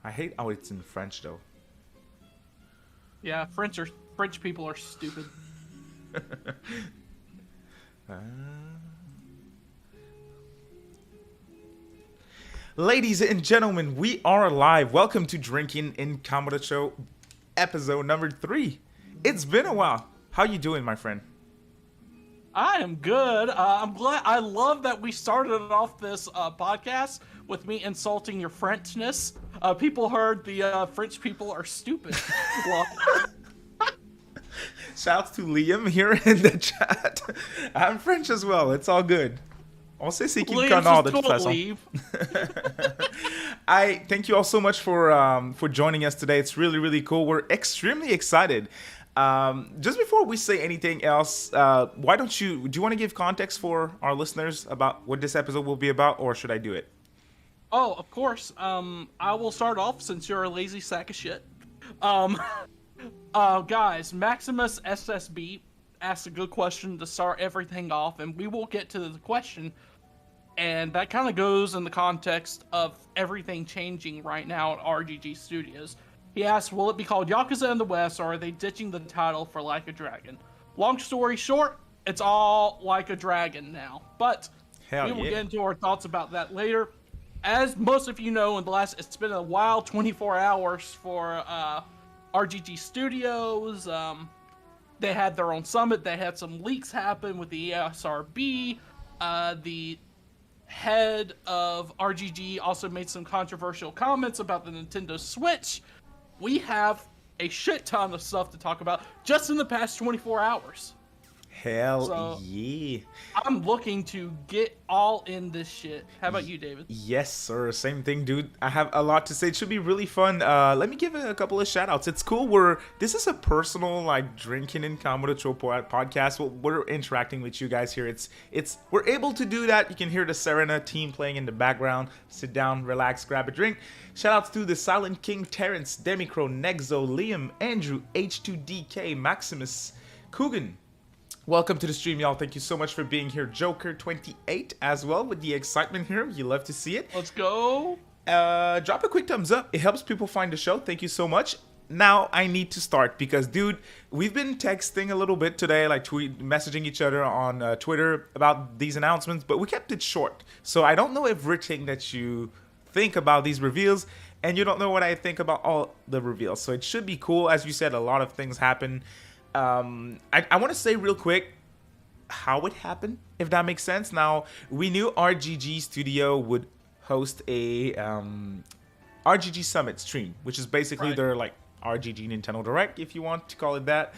I hate how it's in French though. Yeah, French people are stupid. Uh, Ladies and gentlemen, we are live. Welcome to Drinking in Kamurocho, episode number 3. It's been a while. How you doing, my friend? I am good. I'm glad. I love that we started off this podcast with me insulting your Frenchness. People heard the French people are stupid. Well, Shouts to Liam here in the chat. I'm French as well. It's all good. On sait c'est qui me connaît de toute façon. I thank you all so much for joining us today. It's really cool. We're extremely excited. Just before we say anything else, why don't do you want to give context for our listeners about what this episode will be about, or should I do it? Oh, of course. I will start off since you're a lazy sack of shit. Guys, Maximus SSB asked a good question to start everything off, and we will get to the question. And that kind of goes in the context of everything changing right now at RGG Studios. He asked, will it be called Yakuza in the West, or are they ditching the title for Like a Dragon? Long story short, it's all Like a Dragon now. But we will get into our thoughts about that later. As most of you know, it's been a wild 24 hours for RGG Studios. They had their own summit. They had some leaks happen with the ESRB. The head of RGG also made some controversial comments about the Nintendo Switch. We have a shit ton of stuff to talk about just in the past 24 hours. Yeah. I'm looking to get all in this shit. How about you, David? Yes, sir. Same thing, dude. I have a lot to say. It should be really fun. Let me give a couple of shout outs. It's cool. This is a personal, like, drinking in Kamurocho podcast. We're interacting with you guys here. We're able to do that. You can hear the Serena team playing in the background. Sit down, relax, grab a drink. Shout outs to the Silent King, Terrence, Demicro, Nexo, Liam, Andrew, H2DK, Maximus, Coogan. Welcome to the stream, y'all. Thank you so much for being here. Joker28 as well with the excitement here. You love to see it. Let's go. Drop a quick thumbs up. It helps people find the show. Thank you so much. Now I need to start because, dude, we've been texting a little bit today, like messaging each other on Twitter about these announcements, but we kept it short. So I don't know everything that you think about these reveals, and you don't know what I think about all the reveals. So it should be cool. As you said, a lot of things happen. I want to say real quick how it happened, if that makes sense. Now, we knew RGG Studio would host a RGG Summit stream, which is basically their like RGG Nintendo Direct, if you want to call it that.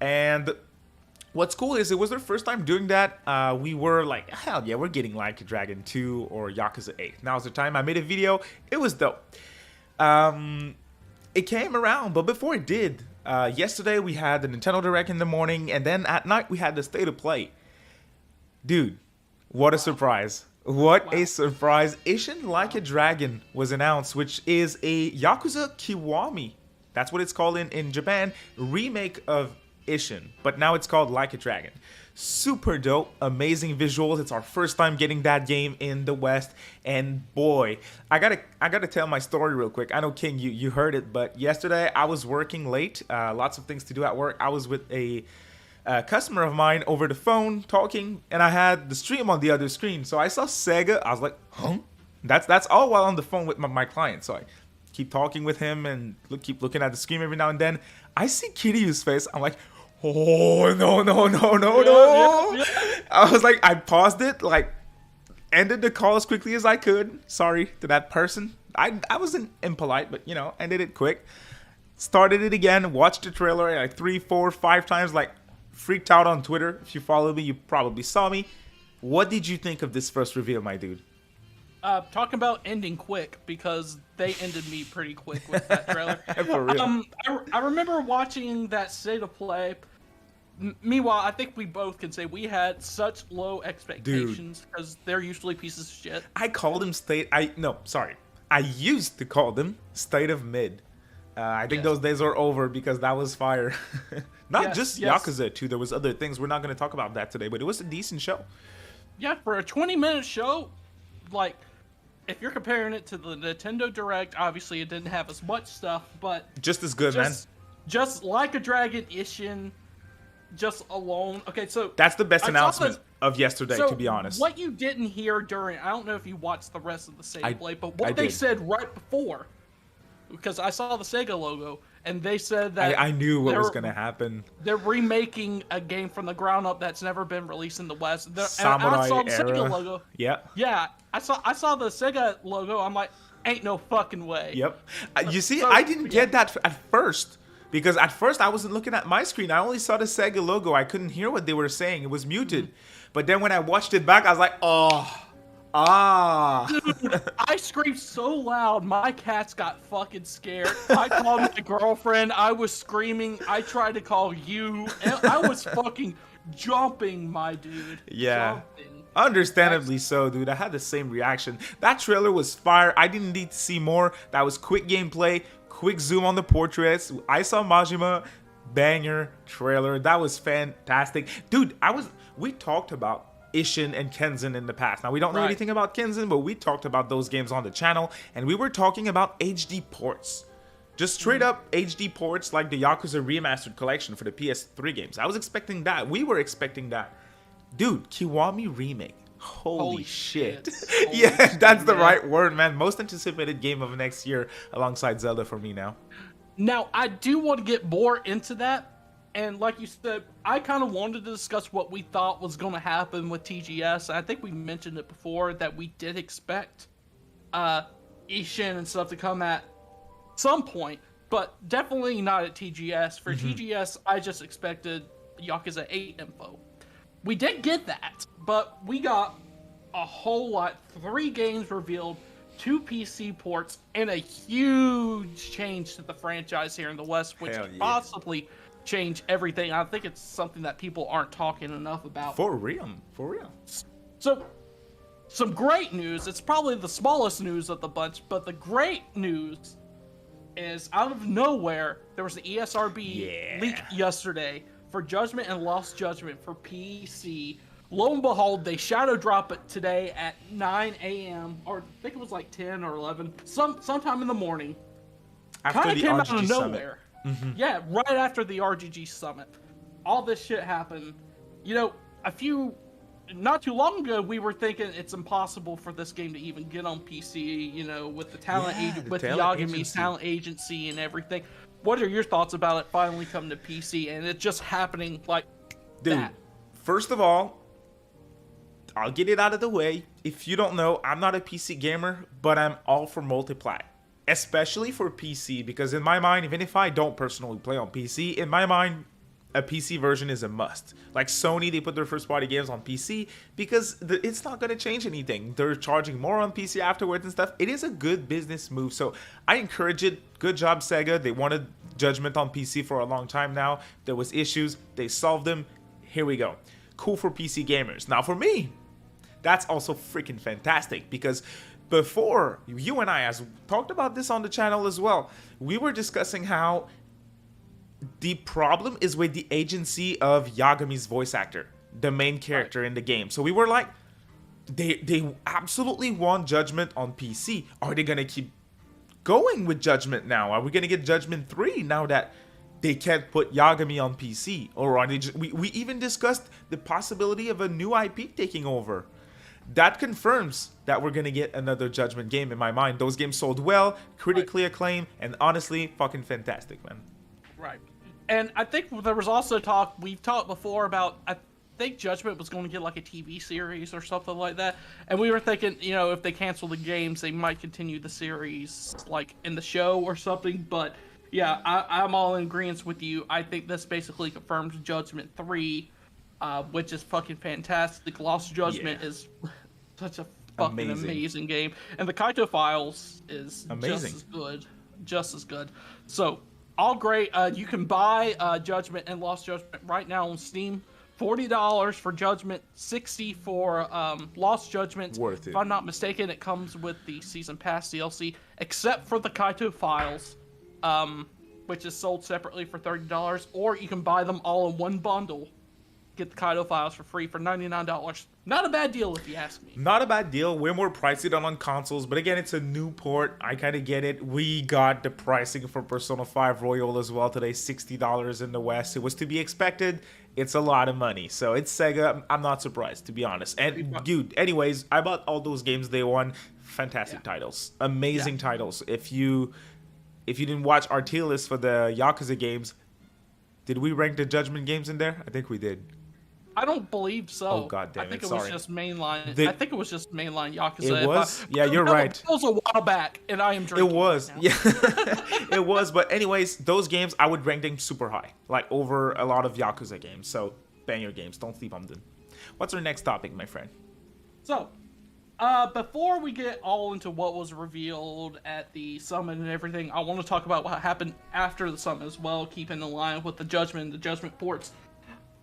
And what's cool is it was their first time doing that. We were like, hell yeah, we're getting Like a Dragon 2 or Yakuza 8. Now's the time. I made a video. It was dope. It came around, but before it did, yesterday we had the Nintendo Direct in the morning, and then at night we had the State of Play. Dude, what a surprise. What a surprise. Ishin Like a Dragon was announced, which is a Yakuza Kiwami. That's what it's called in Japan. Remake of Ishin, but now it's called Like a Dragon. Super dope, amazing visuals. It's our first time getting that game in the West, and boy, I gotta tell my story real quick. I know, King, you heard it, but yesterday I was working late, lots of things to do at work. I was with a customer of mine over the phone talking, and I had the stream on the other screen, so I saw SEGA. I was like, huh? That's all while on the phone with my client. So I keep talking with him and keep looking at the screen every now and then. I see Kiryu's face. I'm like, oh, no. Yeah. I was like, I paused it, like, ended the call as quickly as I could. Sorry to that person. I wasn't impolite, but, ended it quick. Started it again, watched the trailer like 3, 4, 5 times, like, freaked out on Twitter. If you follow me, you probably saw me. What did you think of this first reveal, my dude? Talking about ending quick, because they ended me pretty quick with that trailer. For real. I remember watching that State of Play. Meanwhile, I think we both can say we had such low expectations because they're usually pieces of shit. I called them I used to call them State of Mid. I think those days are over because that was fire. Not just Yakuza 2. There was other things. We're not going to talk about that today, but it was a decent show. Yeah, for a 20-minute show, like, if you're comparing it to the Nintendo Direct, obviously it didn't have as much stuff, but Just as good, man. Just like a Dragon Ishin, just alone. Okay, so That's the best announcement of yesterday, so to be honest. What you didn't hear during, I don't know if you watched the rest of the Sega Play, but what I they did. said right before, because I saw the Sega logo, and they said that I knew what was going to happen. they're remaking a game from the ground up that's never been released in the West. Samurai I saw the era. Sega logo. Yeah. Yeah, I saw the Sega logo. I'm like, ain't no fucking way. Yep. You see, I didn't get that at first. Because at first I wasn't looking at my screen. I only saw the Sega logo. I couldn't hear what they were saying. It was muted. But then when I watched it back, I was like, Dude, I screamed so loud, my cats got fucking scared. I called my girlfriend. I was screaming. I tried to call you. And I was fucking jumping, my dude. Yeah. Jumping. Understandably so, dude. I had the same reaction. That trailer was fire. I didn't need to see more. That was quick gameplay, quick zoom on the portraits. I saw Majima, banger trailer. That was fantastic. Dude, we talked about Ishin and Kenzan in the past. Now, we don't know anything about Kenzan, but we talked about those games on the channel, and we were talking about HD ports. Just straight up HD ports like the Yakuza Remastered Collection for the PS3 games. I was expecting that. We were expecting that. Dude, Kiwami Remake. Holy shit. Yeah, that's the right word, man. Most anticipated game of next year alongside Zelda for me now. Now, I do want to get more into that. And like you said, I kind of wanted to discuss what we thought was going to happen with TGS. I think we mentioned it before that we did expect Ishin and stuff to come at some point, but definitely not at TGS. For TGS, I just expected Yakuza 8 info. We did get that, but we got a whole lot. 3 games revealed, 2 PC ports, and a huge change to the franchise here in the West, which could possibly change everything. I think it's something that people aren't talking enough about. For real. So, some great news. It's probably the smallest news of the bunch, but the great news is out of nowhere, there was an ESRB leak yesterday for Judgment and Lost Judgment for PC. Lo and behold, they shadow drop it today at 9 a.m. or I think it was like 10 or 11, sometime in the morning. After the came RGG out of Summit. nowhere. Yeah, right after the RGG Summit. All this shit happened. You know, not too long ago, we were thinking it's impossible for this game to even get on PC, you know, with the talent Yagami's talent agency and everything. What are your thoughts about it finally coming to PC and it just happening like that? First of all, I'll get it out of the way. If you don't know, I'm not a PC gamer, but I'm all for multiply. Especially for PC, because in my mind, even if I don't personally play on PC, in my mind, a PC version is a must. Like Sony, they put their first party games on PC because it's not going to change anything. They're charging more on PC afterwards and stuff. It is a good business move, so I encourage it. Good job, Sega. They wanted Judgment on PC for a long time now. There was issues. They solved them. Here we go. Cool for PC gamers. Now for me, that's also freaking fantastic because before, you and I has talked about this on the channel as well. We were discussing how the problem is with the agency of Yagami's voice actor, the main character in the game. So we were like, they absolutely want Judgment on PC. Are they going to keep going with Judgment now? Are we going to get Judgment 3 now that they can't put Yagami on PC? Or are they just, we even discussed the possibility of a new IP taking over. That confirms that we're going to get another Judgment game in my mind. Those games sold well, critically acclaimed, and honestly, fucking fantastic, man. Right. And I think there was also talk, we've talked before about, I think Judgment was going to get like a TV series or something like that. And we were thinking, you know, if they cancel the games, they might continue the series like in the show or something. But yeah, I'm all in agreement with you. I think this basically confirms Judgment 3. Which is fucking fantastic. Lost Judgment is such a fucking amazing game. And the Kaito Files is just as good. So, all great. You can buy Judgment and Lost Judgment right now on Steam. $40 for Judgment, $60 for Lost Judgment. Worth it. If I'm not mistaken, it comes with the Season Pass DLC, except for the Kaito Files, which is sold separately for $30. Or you can buy them all in one bundle get the Kaido files for free for $99. Not a bad deal if you ask me. Not a bad deal. Way more pricey than on consoles, but again, it's a new port. I kind of get it. We got the pricing for Persona 5 Royal as well today, $60 in the West. It was to be expected. It's a lot of money. So it's Sega. I'm not surprised, to be honest. And dude, anyways, I bought all those games day one. Fantastic titles. Amazing titles. If you didn't watch our tier list for the Yakuza games, did we rank the Judgment games in there? I think we did. I don't believe so. Oh god damn it! I think it Sorry. was just mainline. I think it was just mainline Yakuza. It was. Yeah, you're right. It was a while back, and I am drinking. It was. Right Yeah, it was. But anyways, those games I would rank them super high, like over a lot of Yakuza games. So banger games. Don't sleep on them. What's our next topic, my friend? So, before we get all into what was revealed at the summit and everything, I want to talk about what happened after the summit as well, keeping in line with the Judgment ports.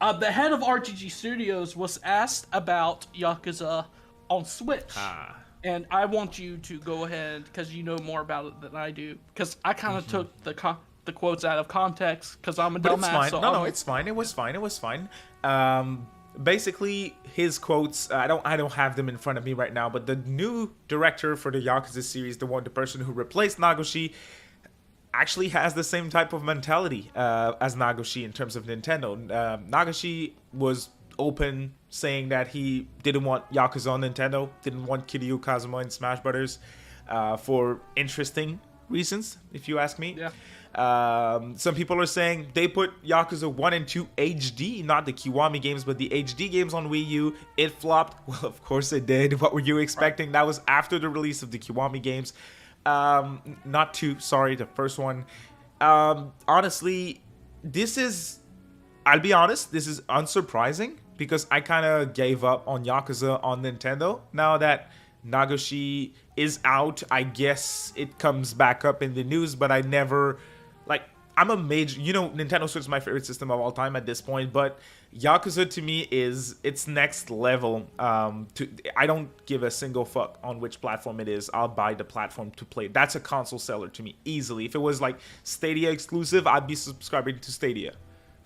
The head of RGG Studios was asked about Yakuza on Switch. And I want you to go ahead, because you know more about it than I do, because I kind of took the quotes out of context, because I'm a dumbass. It's fine. So No, it's fine. It was fine. Basically, his quotes, I don't have them in front of me right now, but the new director for the Yakuza series, the person who replaced Nagoshi, actually has the same type of mentality as Nagoshi in terms of Nintendo. Nagoshi was open, saying that he didn't want Yakuza on Nintendo, didn't want Kiryu Kazuma in Smash Brothers for interesting reasons, if you ask me. Yeah. Some people are saying they put Yakuza 1 and 2 HD, not the Kiwami games, but the HD games on Wii U. It flopped. Well, of course it did. What were you expecting? That was after the release of the Kiwami games. Not 2, sorry, the first one. Honestly, I'll be honest, this is unsurprising, because I kind of gave up on Yakuza on Nintendo. Now that Nagoshi is out, I guess it comes back up in the news, but I never, I'm a major, Nintendo Switch is my favorite system of all time at this point, but Yakuza to me is its next level. I don't give a single fuck on which platform it is. I'll buy the platform to play. That's a console seller to me easily. If it was like Stadia exclusive, I'd be subscribing to Stadia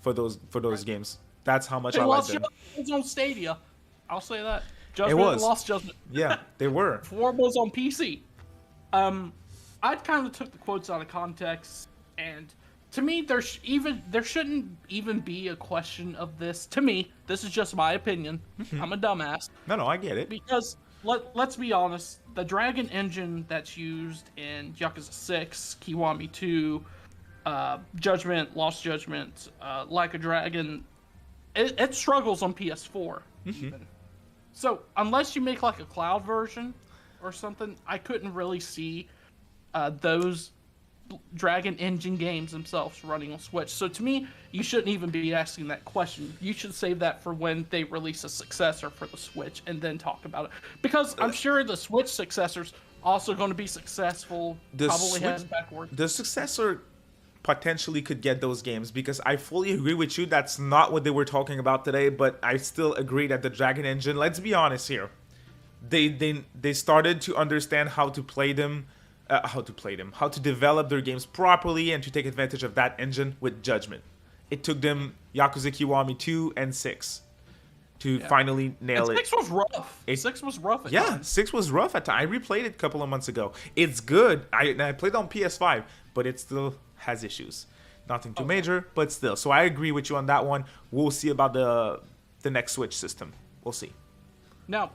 for those games. That's how much I like them. It was on Stadia. I'll say that. It was. Lost Judgment. Yeah, they were. 4 was on PC. I kind of took the quotes out of context, and to me, there shouldn't even be a question of this. To me, this is just my opinion. I'm a dumbass. No, I get it. Because let's be honest, the Dragon engine that's used in Yakuza 6, Kiwami 2, Judgment, Lost Judgment, Like a Dragon, it struggles on PS4. Even. So unless you make like a cloud version or something, I couldn't really see those Dragon engine games themselves running on Switch. So to me, you shouldn't even be asking that question. You should save that for when they release a successor for the Switch and then talk about it. Because I'm sure the Switch successor's also going to be successful. Has backwards. The successor potentially could get those games, because I fully agree with you. That's not what they were talking about today, but I still agree that the Dragon engine, let's be honest here, they started to understand how to develop their games properly and to take advantage of that engine with Judgment. It took them Yakuza Kiwami 2 and 6 to finally nail it. 6 was rough. 6 was rough at times. 6 was rough at times. I replayed it a couple of months ago. It's good. I played on PS5, but it still has issues. Nothing too major, but still. So I agree with you on that one. We'll see about the next Switch system. We'll see. Now,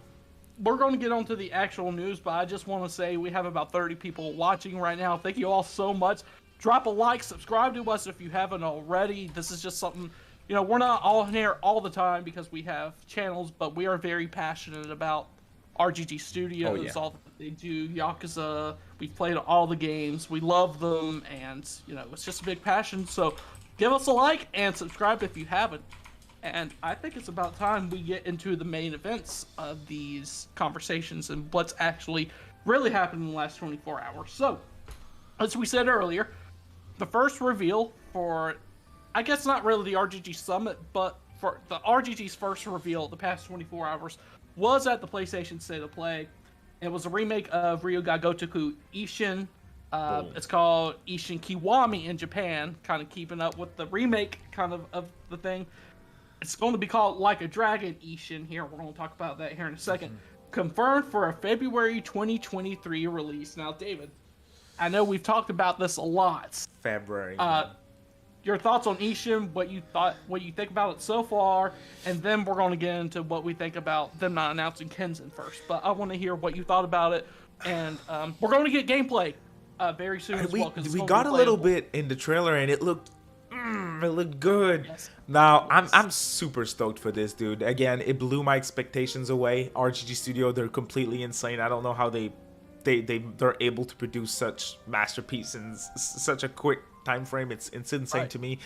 we're going to get onto the actual news, but I just want to say we have about 30 people watching right now. Thank you all so much. Drop a like, subscribe to us if you haven't already. This is just something, we're not all here all the time because we have channels, but we are very passionate about RGG Studios, all that they do, Yakuza. We've played all the games. We love them, and, it's just a big passion. So give us a like and subscribe if you haven't. And I think it's about time we get into the main events of these conversations and what's actually really happened in the last 24 hours. So, as we said earlier, the first reveal for, I guess not really the RGG Summit, but for the RGG's first reveal the past 24 hours was at the PlayStation State of Play. It was a remake of Ryuga Gotoku Ishin. It's called Ishin Kiwami in Japan, kind of keeping up with the remake of the thing. It's going to be called Like a Dragon, Ishin here. We're going to talk about that here in a second. Confirmed for a February 2023 release. Now, David, I know we've talked about this a lot. February. Your thoughts on Ishin, what you think about it so far, and then we're going to get into what we think about them not announcing Kenzan first. But I want to hear what you thought about it, and we're going to get gameplay very soon as well. We got a little bit in the trailer, and it looked good. Yes. Now I'm super stoked for this, dude. Again, it blew my expectations away. RGG Studio, they're completely insane. I don't know how they're able to produce such masterpiece in such a quick time frame. It's insane to me.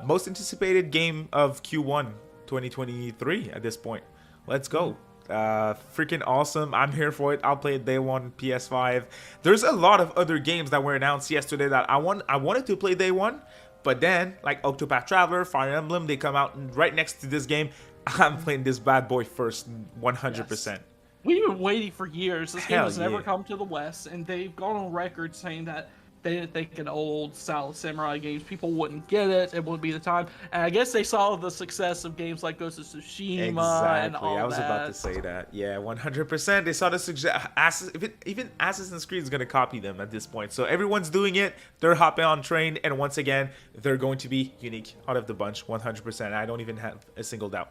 Most anticipated game of Q1 2023 at this point. Let's go. Freaking awesome. I'm here for it. I'll play it day one, PS5. There's a lot of other games that were announced yesterday that I wanted to play day one, but then like Octopath Traveler, Fire Emblem, they come out right next to this game. I'm playing this bad boy first, 100%. Yes. We've been waiting for years. This game has never come to the West, and they've gone on record saying that they didn't think in old style samurai games people wouldn't get it. It wouldn't be the time. And I guess they saw the success of games like Ghost of Tsushima and all that. I was about to say that. Yeah, 100%. They saw the success. Even Assassin's Creed is going to copy them at this point. So everyone's doing it. They're hopping on train. And once again, they're going to be unique out of the bunch, 100%. I don't even have a single doubt.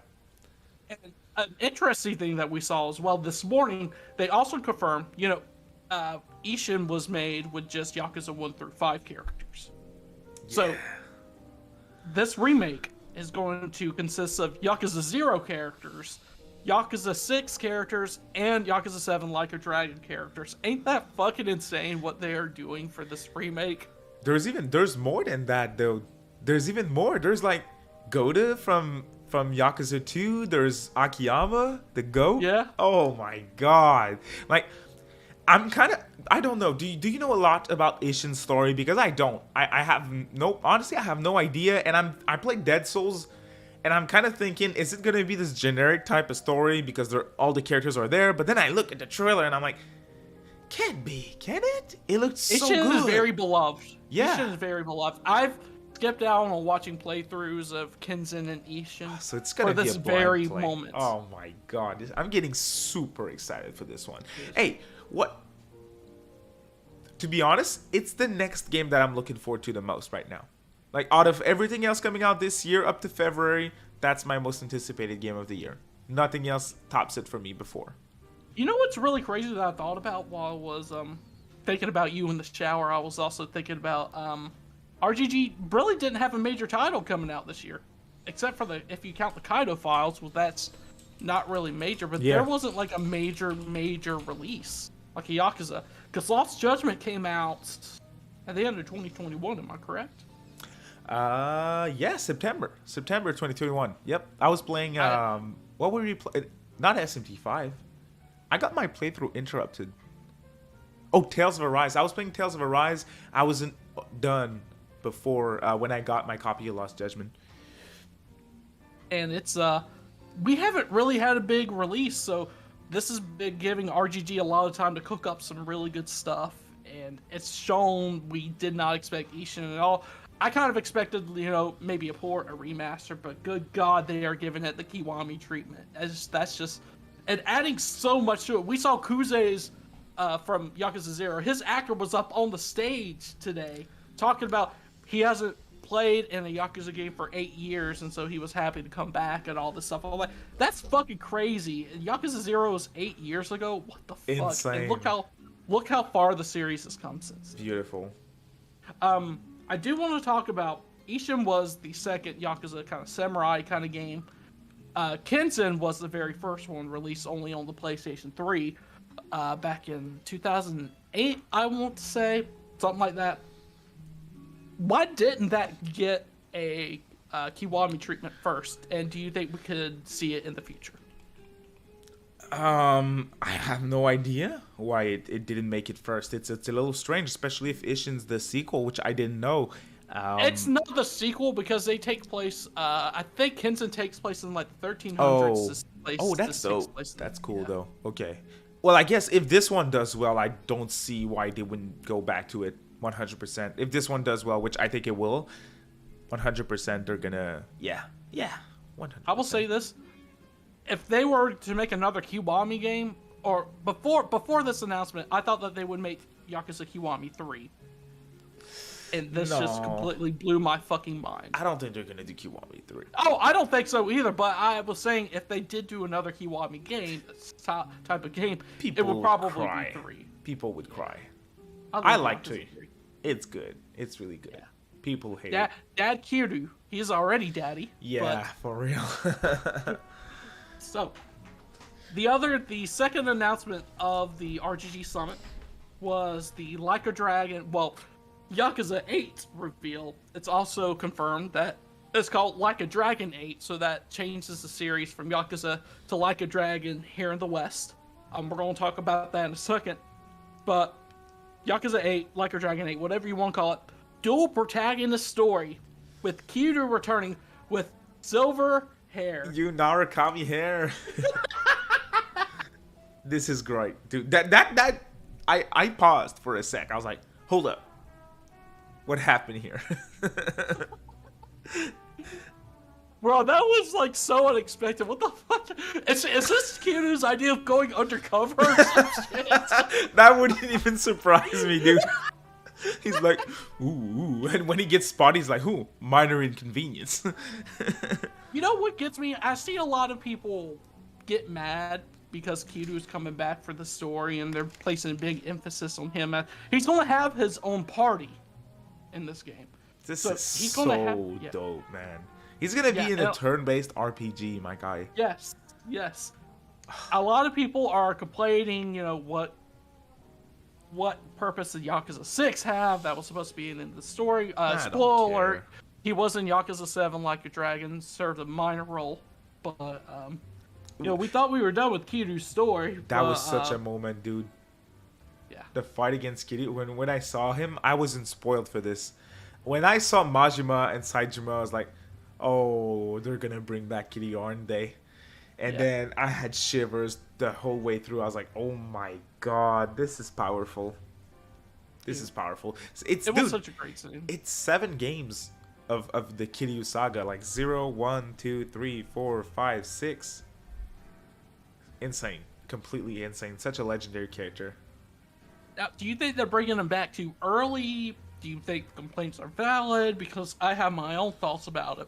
And an interesting thing that we saw as well this morning, they also confirmed, Ishin was made with just Yakuza 1 through 5 characters. Yeah. So, this remake is going to consist of Yakuza 0 characters, Yakuza 6 characters, and Yakuza 7 Like a Dragon characters. Ain't that fucking insane what they are doing for this remake? There's more than that, though. There's even more. There's like Goda from Yakuza 2. There's Akiyama, the goat. Yeah. Oh my god. Like, I don't know. Do you know a lot about Ishin's story? Because I don't. Honestly, I have no idea. And I played Dead Souls, and I'm kind of thinking, is it gonna be this generic type of story because all the characters are there? But then I look at the trailer and I'm like, can't be, can it? It looks so good. Ishin is very beloved. Yeah. Ishin is very beloved. I've skipped out on watching playthroughs of Kenzan and Ishin. So it's gonna be this very moment. Oh my god, I'm getting super excited for this one. Hey. What? To be honest, it's the next game that I'm looking forward to the most right now. Like, out of everything else coming out this year up to February, that's my most anticipated game of the year. Nothing else tops it for me before. You know what's really crazy that I thought about while I was thinking about you in the shower? I was also thinking about RGG really didn't have a major title coming out this year, except for if you count the Kaido files. Well, that's not really major, but there wasn't like a major release. Like a Yakuza. Because Lost Judgment came out at the end of 2021, am I correct? Yeah, September 2021. Yep. I was playing, what were we playing? Not SMT5. I got my playthrough interrupted. Oh, Tales of Arise. I was playing Tales of Arise. I wasn't done before, when I got my copy of Lost Judgment. And it's, we haven't really had a big release, so this has been giving RGG a lot of time to cook up some really good stuff, and it's shown we did not expect Ishin at all. I kind of expected, maybe a port, a remaster, but good God, they are giving it the Kiwami treatment. That's just, and adding so much to it. We saw Kuze's from Yakuza 0. His actor was up on the stage today talking about he hasn't played in a Yakuza game for 8 years, and so he was happy to come back and all this stuff. I'm like, that's fucking crazy. Yakuza 0 was 8 years ago. What the fuck? Insane. And look how far the series has come since. Beautiful. I do want to talk about Ishin was the second Yakuza kind of samurai kind of game. Kenzan was the very first one, released only on the PlayStation 3 back in 2008, I want to say, something like that. Why didn't that get a Kiwami treatment first? And do you think we could see it in the future? I have no idea why it didn't make it first. It's a little strange, especially if Ishin's the sequel, which I didn't know. It's not the sequel because they take place. I think Kenzan takes place in like the 1300s. That's dope. That's cool though. Okay. Well, I guess if this one does well, I don't see why they wouldn't go back to it 100%. If this one does well, which I think it will, 100%, they're gonna, yeah. 100%. I will say this: if they were to make another Kiwami game, or before this announcement, I thought that they would make Yakuza Kiwami 3. And this just completely blew my fucking mind. I don't think they're gonna do Kiwami 3. Oh, I don't think so either. But I was saying if they did do another Kiwami game, type of game, it would probably be 3. People would cry. I like 3. It's good. It's really good. Yeah. People hate it. Dad Kiryu, he's already daddy. Yeah, for real. So, the second announcement of the RGG Summit was the Like a Dragon, Yakuza 8 reveal. It's also confirmed that it's called Like a Dragon 8, so that changes the series from Yakuza to Like a Dragon here in the West. We're going to talk about that in a second. But Yakuza 8, Like a Dragon 8, whatever you want to call it, dual protagonist story with Kiryu returning with silver hair. You Narukami hair. This is great, dude. I paused for a sec. I was like, hold up. What happened here? Bro, that was like so unexpected. What the fuck? Is this Kiryu's idea of going undercover or some shit? That wouldn't even surprise me, dude. He's like, ooh. And when he gets spotted, he's like, ooh, minor inconvenience. You know what gets me? I see a lot of people get mad because Kiryu's coming back for the story and they're placing a big emphasis on him. He's going to have his own party in this game. This so is so dope, man. He's gonna be in a turn-based RPG, my guy. Yes. A lot of people are complaining, what purpose did Yakuza 6 have? That was supposed to be in the story. Spoiler alert, he was in Yakuza 7 Like a Dragon, served a minor role. But, we thought we were done with Kiryu's story. That was such a moment, dude. Yeah. The fight against Kiryu, when I saw him, I wasn't spoiled for this. When I saw Majima and Saejima, I was like, oh, they're gonna bring back Kiryu, aren't they? And then I had shivers the whole way through. I was like, oh my god, this is powerful. This is powerful. It was such a great scene. It's 7 games of the Kiryu saga, like 0, 1, 2, 3, 4, 5, 6. Insane. Completely insane. Such a legendary character. Now, do you think they're bringing him back too early? Do you think complaints are valid? Because I have my own thoughts about it.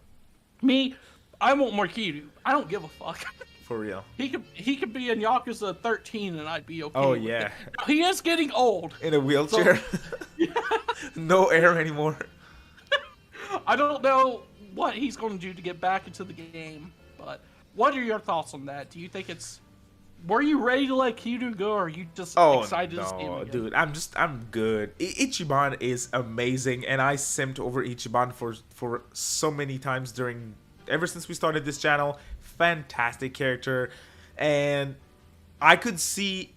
Me, I want more Kiryu. I don't give a fuck. For real. He could be in Yakuza 13 and I'd be okay. Oh, with yeah. it. He is getting old. In a wheelchair. So, no air anymore. I don't know what he's going to do to get back into the game, but what are your thoughts on that? Do you think it's... Were you ready to let Kiryu go, or are you just excited to see him again? Dude, I'm good. Ichiban is amazing, and I simped over Ichiban for so many times ever since we started this channel. Fantastic character, and I could see,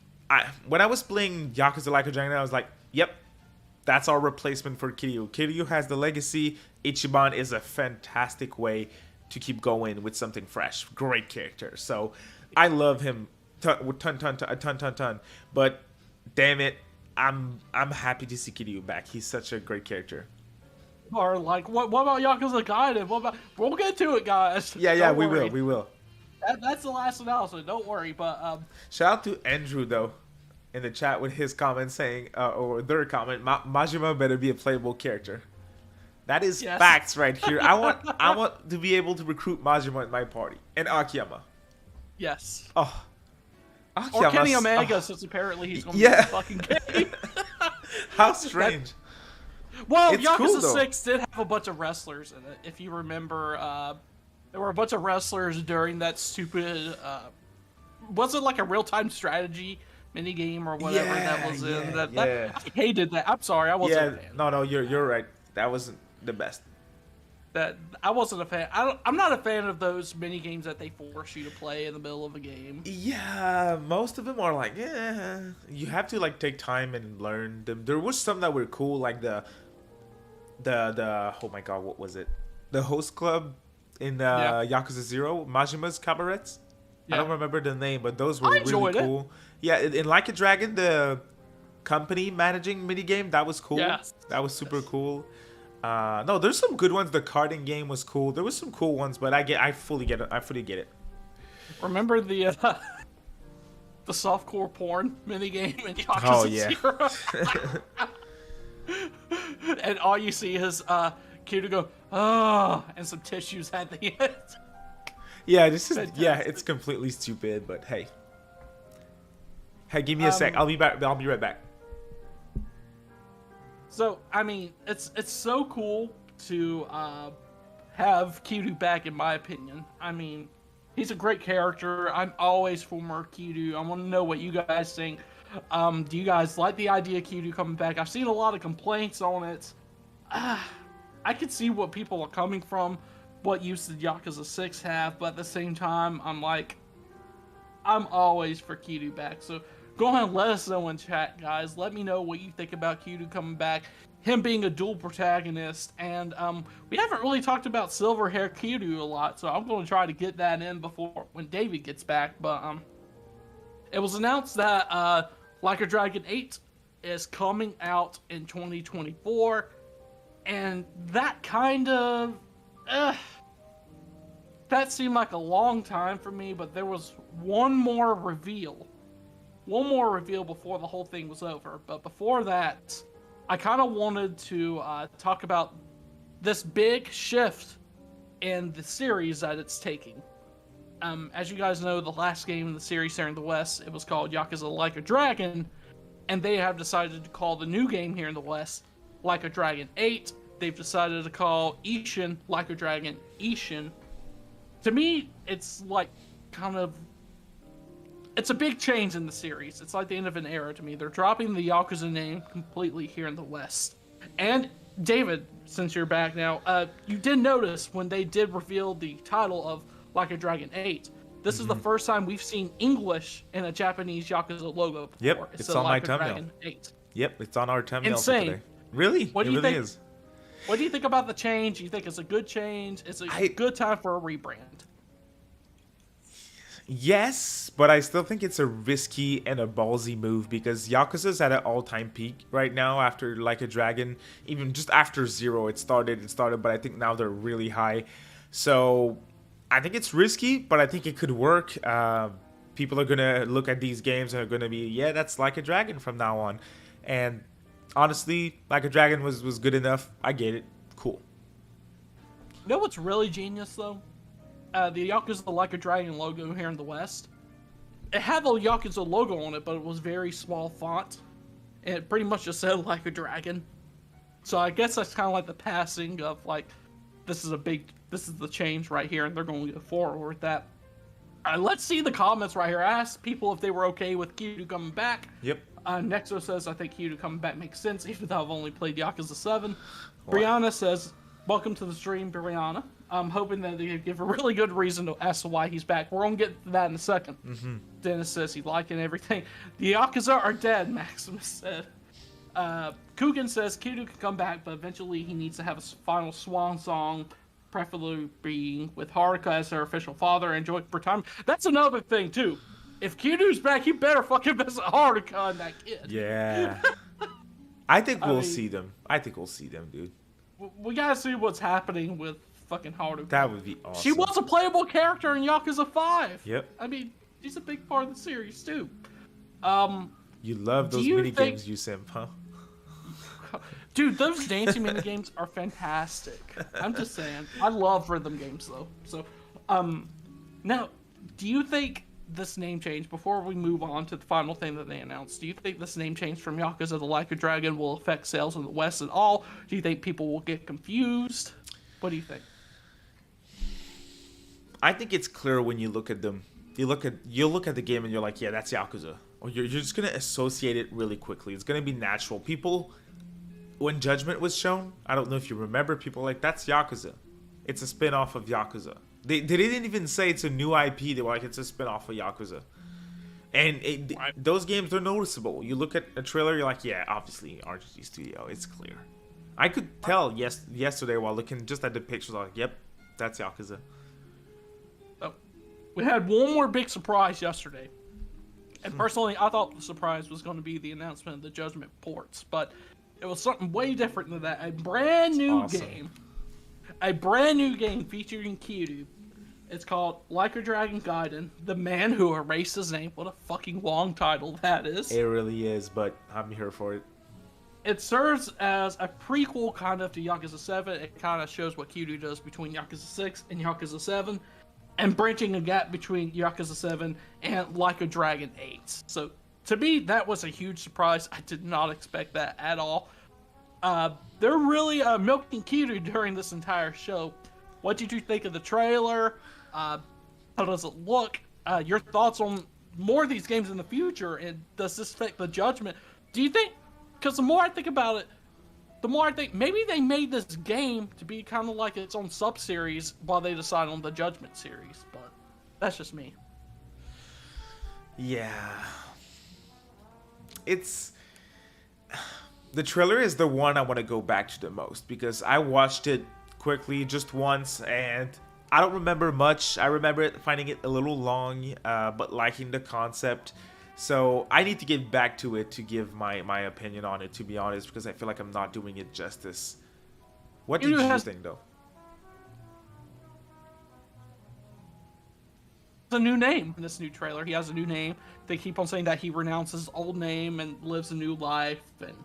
when I was playing Yakuza Like a Dragon, I was like, yep, that's our replacement for Kiryu. Kiryu has the legacy. Ichiban is a fantastic way to keep going with something fresh. Great character. So I love him. Ton. But damn it, I'm happy to see Kiryu back. He's such a great character. Or like, what about Yakuza Gaiden? We'll get to it, guys. Yeah, we will. That's the last announcement. Don't worry. But shout out to Andrew though, in the chat with his comment saying, or their comment, Majima better be a playable character. That is facts right here. I want to be able to recruit Majima in my party and Akiyama. Yes. Oh. Or Kenny Omega, since apparently he's going to be in the fucking game. How strange. Well, it's Yakuza cool, 6 did have a bunch of wrestlers in it. If you remember, there were a bunch of wrestlers during that stupid... was it like a real-time strategy minigame or whatever that was in? I hated that. I'm sorry, I wasn't a fan. No, you're right. That wasn't the best. That I wasn't a fan. I'm not a fan of those mini games that they force you to play in the middle of a game. Yeah, most of them are like, you have to like take time and learn them. There was some that were cool, like the oh my god, what was it? The host club in Yakuza 0, Majima's Cabarets. I don't remember the name, but those were really cool. Yeah, in Like a Dragon, the company managing minigame, that was cool. Yes. That was super cool. No, there's some good ones. The karting game was cool. There was some cool ones, but I fully get it. I fully get it. Remember the softcore porn minigame in Yakuza Oh yeah. 0? And all you see is Kiryu go, oh, and some tissues at the end. Yeah, this is Fantastic. it's completely stupid, but hey. Hey, give me a sec. I'll be back. I'll be right back. So I mean, it's so cool to have Kiryu back, in my opinion. I mean, he's a great character. I'm always for more Kiryu. I want to know what you guys think. Do you guys like the idea of Kiryu coming back? I've seen a lot of complaints on it. I can see what people are coming from, what use did Yakuza 6 have, but at the same time, I'm always for Kiryu back. So go ahead and let us know in chat, guys. Let me know what you think about Kiryu coming back, him being a dual protagonist, and we haven't really talked about silver hair Kiryu a lot, so I'm going to try to get that in before when David gets back. But it was announced that Like a Dragon 8 is coming out in 2024, and that kind of that seemed like a long time for me, but there was one more reveal before the whole thing was over. But before that, I kind of wanted to talk about this big shift in the series that it's taking. As you guys know, the last game in the series here in the West, it was called Yakuza Like a Dragon, and they have decided to call the new game here in the West Like a Dragon 8. They've decided to call Ishin Like a Dragon Ishin. To me, it's like it's a big change in the series. It's like the end of an era to me. They're dropping the Yakuza name completely here in the West. And David, since you're back now, you did notice when they did reveal the title of Like a Dragon 8, this is the first time we've seen English in a Japanese Yakuza logo before. Yep, it's on Like my a thumbnail. Dragon 8. Yep, it's on our thumbnail for Insane. today. Really? What do it you really think? is. What do you think about the change? You think it's a good change? It's a good time for a rebrand? Yes, but I still think it's a risky and a ballsy move because Yakuza's at an all-time peak right now after Like a Dragon. Even just after Zero, it started, but I think now they're really high. So I think it's risky, but I think it could work. People are going to look at these games and are going to be, yeah, that's Like a Dragon from now on. And honestly, Like a Dragon was good enough. I get it. Cool. You know what's really genius, though? The Yakuza Like a Dragon logo here in the West. It had the Yakuza logo on it, but it was very small font. And it pretty much just said Like a Dragon. So I guess that's kind of like the passing of, like, this is the change right here, and they're going to go forward with that. Let's see the comments right here. I asked people if they were okay with Kiryu coming back. Yep. Nexo says, I think Kiryu coming back makes sense, even though I've only played Yakuza 7. Brianna says, welcome to the stream, Brianna. I'm hoping that they give a really good reason as to why he's back. We're going to get to that in a second. Dennis says he's liking everything. The Yakuza are dead, Maximus said. Coogan says Kiryu can come back, but eventually he needs to have a final swan song, preferably being with Haruka as their official father and joint retirement. That's another thing, too. If Kiryu's back, he better fucking visit Haruka and that kid. Yeah. I think we'll see them. I think we'll see them, dude. We gotta see what's happening with fucking Haruka. That would be awesome. She was a playable character in Yakuza 5. Yep. I mean, she's a big part of the series, too. You love those minigames, you simp, huh? Dude, those dancing minigames are fantastic. I'm just saying. I love rhythm games, though. So, now, do you think this name change, before we move on to the final thing that they announced, do you think this name change from Yakuza to Like a Dragon will affect sales in the West at all? Do you think people will get confused? What do you think? I think it's clear when you look at them. You look at the game and you're like, yeah, that's Yakuza. Or you're just gonna associate it really quickly. It's gonna be natural. People, when Judgment was shown, I don't know if you remember, people were like, that's Yakuza. It's a spin-off of Yakuza. They didn't even say it's a new IP. They were like, it's a spin-off of Yakuza. And those games, they're noticeable. You look at a trailer, you're like, yeah, obviously RGG Studio. It's clear. I could tell yesterday while looking just at the pictures, I was like, yep, that's Yakuza. Oh, we had one more big surprise yesterday. And personally, I thought the surprise was going to be the announcement of the Judgment ports. But It was something way different than that. A brand new game. A brand new game featuring Kiryu. It's called Like a Dragon Gaiden, The Man Who Erased His Name. What a fucking long title that is. It really is, but I'm here for it. It serves as a prequel kind of to Yakuza 7. It kind of shows what Kiryu does between Yakuza 6 and Yakuza 7, and branching a gap between Yakuza 7 and Like a Dragon 8. So, to me, that was a huge surprise. I did not expect that at all. They're really milking Kiryu during this entire show. What did you think of the trailer? How does it look? Your thoughts on more of these games in the future, and does this affect the Judgment? Do you think, because the more I think about it, the more I think maybe they made this game to be kind of like its own sub-series while they decide on the Judgment series, but that's just me. Yeah. The trailer is the one I want to go back to the most, because I watched it quickly just once, and I don't remember much. I remember finding it a little long, but liking the concept. So I need to get back to it to give my opinion on it, to be honest, because I feel like I'm not doing it justice. What did you think, though? A new name in this new trailer. He has a new name. They keep on saying that he renounces his old name and lives a new life, and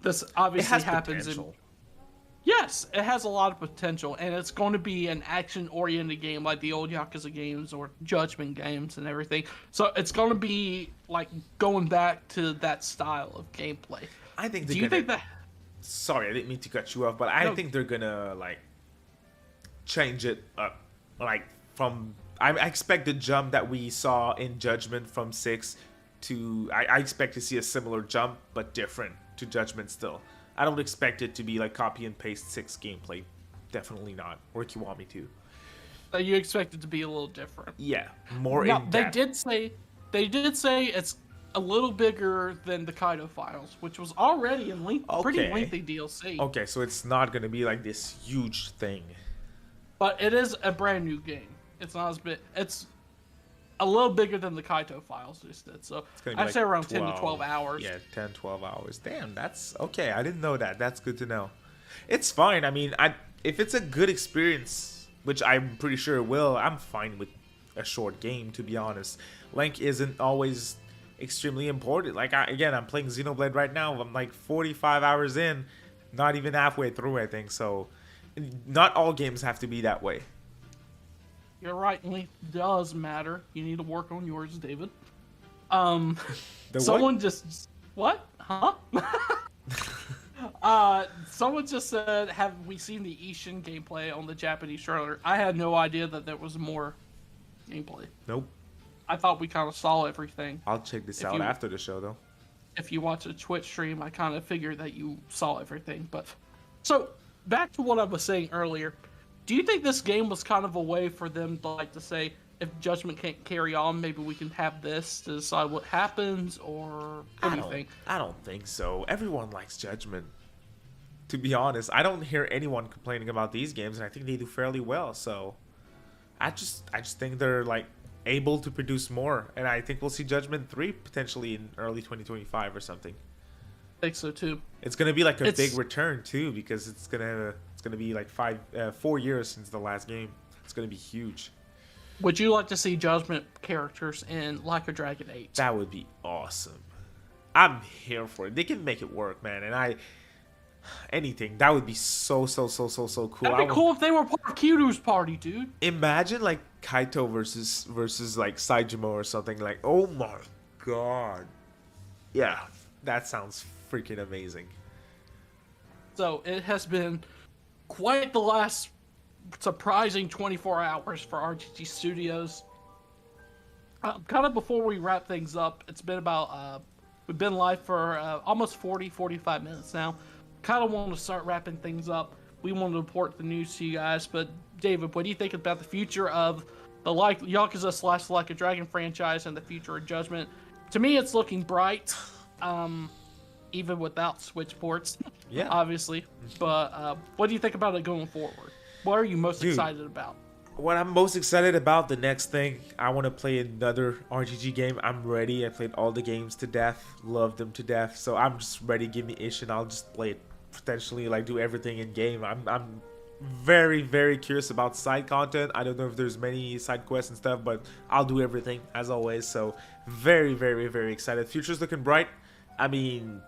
this obviously happens in... Yes, it has a lot of potential, and it's going to be an action-oriented game like the old Yakuza games or Judgment games and everything. So it's going to be like going back to that style of gameplay. I think. Do you think that? Sorry, I didn't mean to cut you off, but I think they're gonna like change it up. Like from, I expect the jump that we saw in Judgment from 6 to, I expect to see a similar jump, but different to Judgment still. I don't expect it to be like copy and paste 6 gameplay. Definitely not. Or if you want me to. You expect it to be a little different. Yeah, more in depth. They did say it's a little bigger than the Kaido files, which was already a pretty lengthy DLC. Okay, so it's not going to be like this huge thing. But it is a brand new game. It's not as big. It's a little bigger than the Kaito files just did. So I'd say around 10 to 12 hours. Yeah, 10, 12 hours. Damn, that's okay. I didn't know that. That's good to know. It's fine. I mean, if it's a good experience, which I'm pretty sure it will, I'm fine with a short game, to be honest. Length isn't always extremely important. Like, I'm playing Xenoblade right now. I'm like 45 hours in, not even halfway through, I think. So not all games have to be that way. You're right, length does matter. You need to work on yours, David. Someone just... What? Huh? Someone just said, have we seen the Ishin gameplay on the Japanese trailer? I had no idea that there was more gameplay. Nope. I thought we kind of saw everything. I'll check this out after the show, though. If you watch a Twitch stream, I kind of figured that you saw everything. But so, back to what I was saying earlier. Do you think this game was kind of a way for them to like to say, if Judgment can't carry on, maybe we can have this to decide what happens, or what do you think? I don't think so. Everyone likes Judgment. To be honest, I don't hear anyone complaining about these games, and I think they do fairly well. So, I just think they're like able to produce more, and I think we'll see Judgment 3 potentially in early 2025 or something. I think so too. It's gonna be like a big return too, because it's gonna be like 4 years since the last game. It's gonna be huge. Would you like to see Judgment characters in Like a Dragon 8? That would be awesome. I'm here for it. They can make it work, man. And anything that would be so cool. That'd be cool if they were part of Kiryu's party, dude. Imagine like Kaito versus like Saijima or something. Like, oh my god. Yeah, that sounds freaking amazing. So it has been quite the last surprising 24 hours for RGG Studios. Kind of before we wrap things up, it's been about, we've been live for almost 45 minutes now. Kind of want to start wrapping things up. We want to report the news to you guys, but David, what do you think about the future of the Yakuza / Like a Dragon franchise and the future of Judgment? To me, it's looking bright. Even without Switch ports, yeah, obviously. But what do you think about it going forward? What are you most excited about? what I'm most excited about, the next thing, I want to play another RGG game. I'm ready. I played all the games to death, loved them to death. So I'm just ready. Give me Ishin. I'll just play it, potentially like do everything in game. I'm very, very curious about side content. I don't know if there's many side quests and stuff, but I'll do everything as always. So very, very, very excited. Future's looking bright. I mean,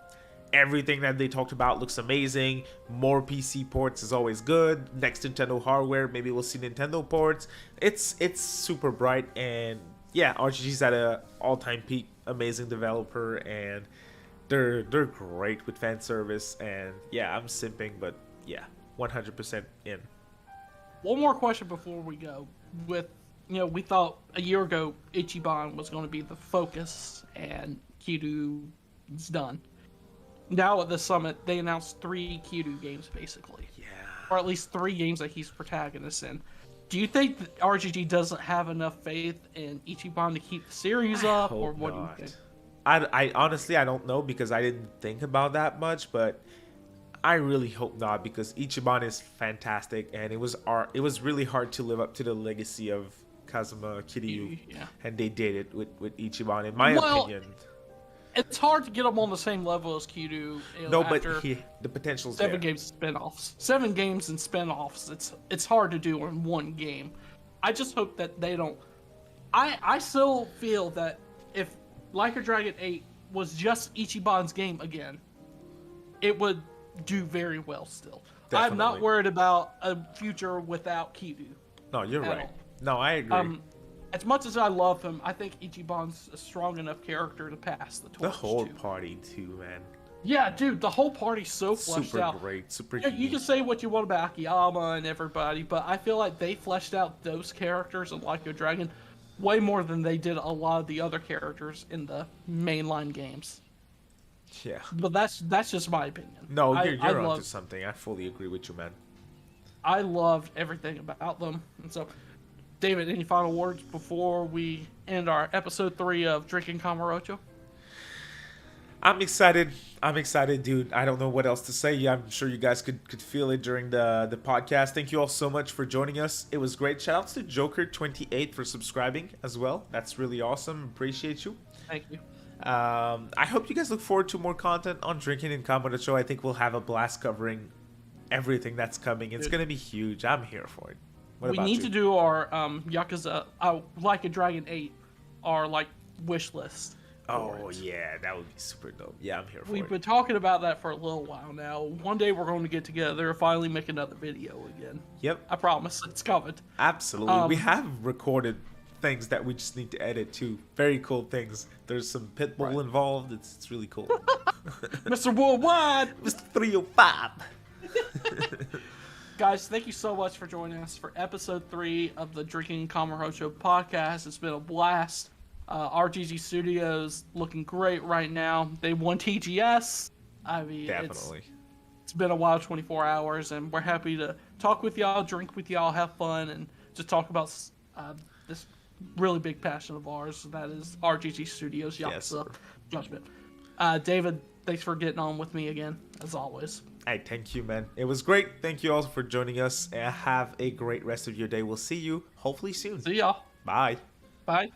everything that they talked about looks amazing. More PC ports is always good. Next Nintendo hardware, maybe we'll see Nintendo ports. It's super bright, and yeah, RGG's at a all-time peak. Amazing developer, and they're great with fan service. And yeah, I'm simping, but yeah, 100% in. One more question before we go. With we thought a year ago Ichiban was going to be the focus, and Kiryu's done. Now at the summit, they announced 3 Kiryu games, basically. Yeah. Or at least 3 games that he's protagonist in. Do you think that RGG doesn't have enough faith in Ichiban to keep the series up, or what do you think? I honestly, I don't know, because I didn't think about that much, but I really hope not, because Ichiban is fantastic, and it was really hard to live up to the legacy of Kazuma Kiryu, and they did it with Ichiban, in my opinion. It's hard to get them on the same level as Kiryu. No, but the potential's there. 7 games and spinoffs. 7 games and spinoffs. It's hard to do in one game. I just hope that they don't. I still feel that if Like a Dragon 8 was just Ichiban's game again, it would do very well still. Definitely. I'm not worried about a future without Kiryu. No, you're right. No, I agree. As much as I love him, I think Ichiban's a strong enough character to pass the torch. The whole party too, man. Yeah, dude, the whole party's so fleshed out. Super great, super You can say what you want about Akiyama and everybody, but I feel like they fleshed out those characters in Like a Dragon way more than they did a lot of the other characters in the mainline games. Yeah. But that's just my opinion. No, you're onto something. I fully agree with you, man. I loved everything about them. And so, David, any final words before we end our episode 3 of Drinking Kamurocho? I'm excited, dude. I don't know what else to say. I'm sure you guys could feel it during the podcast. Thank you all so much for joining us. It was great. Shout outs to Joker28 for subscribing as well. That's really awesome. Appreciate you. Thank you. I hope you guys look forward to more content on Drinking in Kamurocho. I think we'll have a blast covering everything that's coming. It's going to be huge. I'm here for it. We need to do our Yakuza, Like a Dragon 8, our like wish list. Oh yeah, that would be super dope. Yeah, I'm here for it. We've been talking about that for a little while now. One day we're going to get together and finally make another video again. Yep. I promise, it's coming. Absolutely. We have recorded things that we just need to edit too. Very cool things. There's some Pitbull involved. It's really cool. Mr. Worldwide! Mr. 305! Guys, thank you so much for joining us for episode 3 of the Drinking Kamurocho podcast. It's been a blast. RGG Studios looking great right now. They won TGS. I mean, definitely. It's been a wild 24 hours, and we're happy to talk with y'all, drink with y'all, have fun, and just talk about this really big passion of ours. That is RGG Studios Yakuza Judgment. David, thanks for getting on with me again, as always. Hey, thank you, man. It was great. Thank you all for joining us, and have a great rest of your day. We'll see you hopefully soon. See y'all. Bye. Bye.